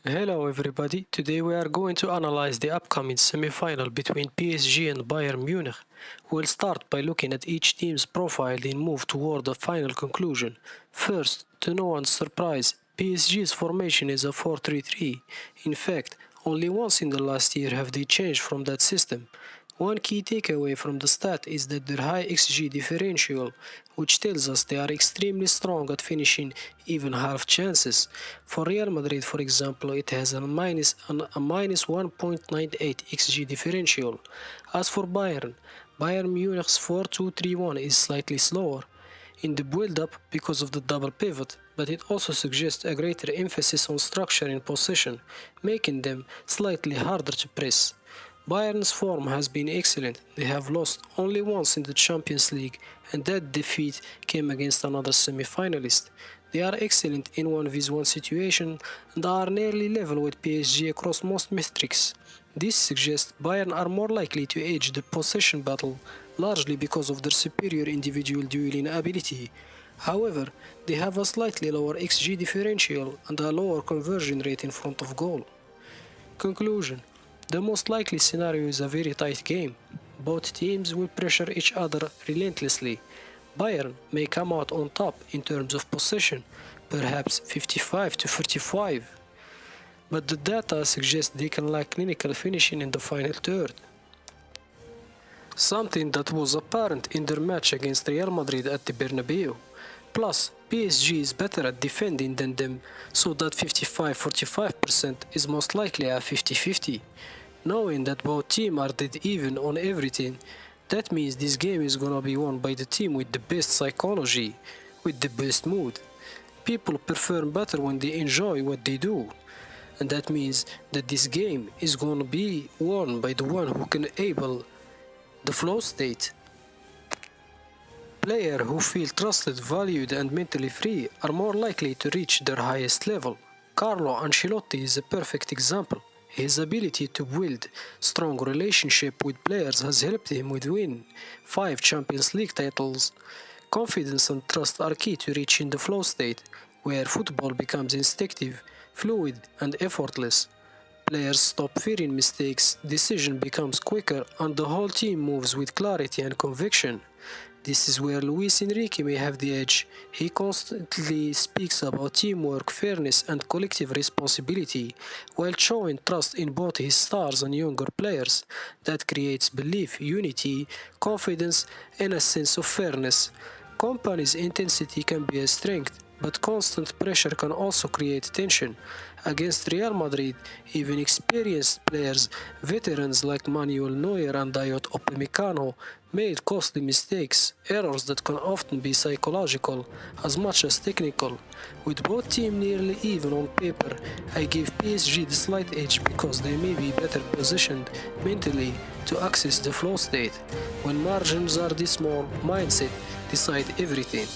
Hello everybody, today we are going to analyze the upcoming semi-final between PSG and Bayern Munich. We'll start by looking at each team's profile and move toward the final conclusion. First, to no one's surprise, PSG's formation is a 4-3-3. In fact, only once in the last year have they changed from that system. One key takeaway from the stat is that their high XG differential, which tells us they are extremely strong at finishing even half chances. For Real Madrid, for example, it has a minus 1.98 XG differential. As for Bayern Munich's 4-2-3-1 is slightly slower in the build-up because of the double pivot, but it also suggests a greater emphasis on structure and possession, making them slightly harder to press. Bayern's form has been excellent. They have lost only once in the Champions League, and that defeat came against another semi-finalist. They are excellent in 1v1 situation and are nearly level with PSG across most metrics. This suggests Bayern are more likely to edge the possession battle, largely because of their superior individual dueling ability. However, they have a slightly lower XG differential and a lower conversion rate in front of goal. Conclusion: the most likely scenario is a very tight game. Both teams will pressure each other relentlessly. Bayern may come out on top in terms of possession, perhaps 55-45, but the data suggests they can lack clinical finishing in the final third. Something that was apparent in their match against Real Madrid at the Bernabeu. Plus, PSG is better at defending than them, so that 55-45% is most likely a 50-50. Knowing that both teams are dead even on everything, that means this game is gonna be won by the team with the best psychology, with the best mood. People perform better when they enjoy what they do, and that means that this game is gonna be won by the one who can able the flow state. Players who feel trusted, valued, and mentally free are more likely to reach their highest level. Carlo Ancelotti is a perfect example. His ability to build strong relationship with players has helped him win 5 Champions League titles. Confidence and trust are key to reaching the flow state, where football becomes instinctive, fluid, and effortless. Players stop fearing mistakes, decision becomes quicker, and the whole team moves with clarity and conviction. This is where Luis Enrique may have the edge. He constantly speaks about teamwork, fairness, and collective responsibility, while showing trust in both his stars and younger players. That creates belief, unity, confidence, and a sense of fairness. Kompany's intensity can be a strength, but constant pressure can also create tension. Against Real Madrid, even experienced players, veterans like Manuel Neuer and Dayot Upamecano, made costly mistakes, errors that can often be psychological as much as technical. With both teams nearly even on paper, I give PSG the slight edge because they may be better positioned mentally to access the flow state. When margins are this small, mindset decide everything.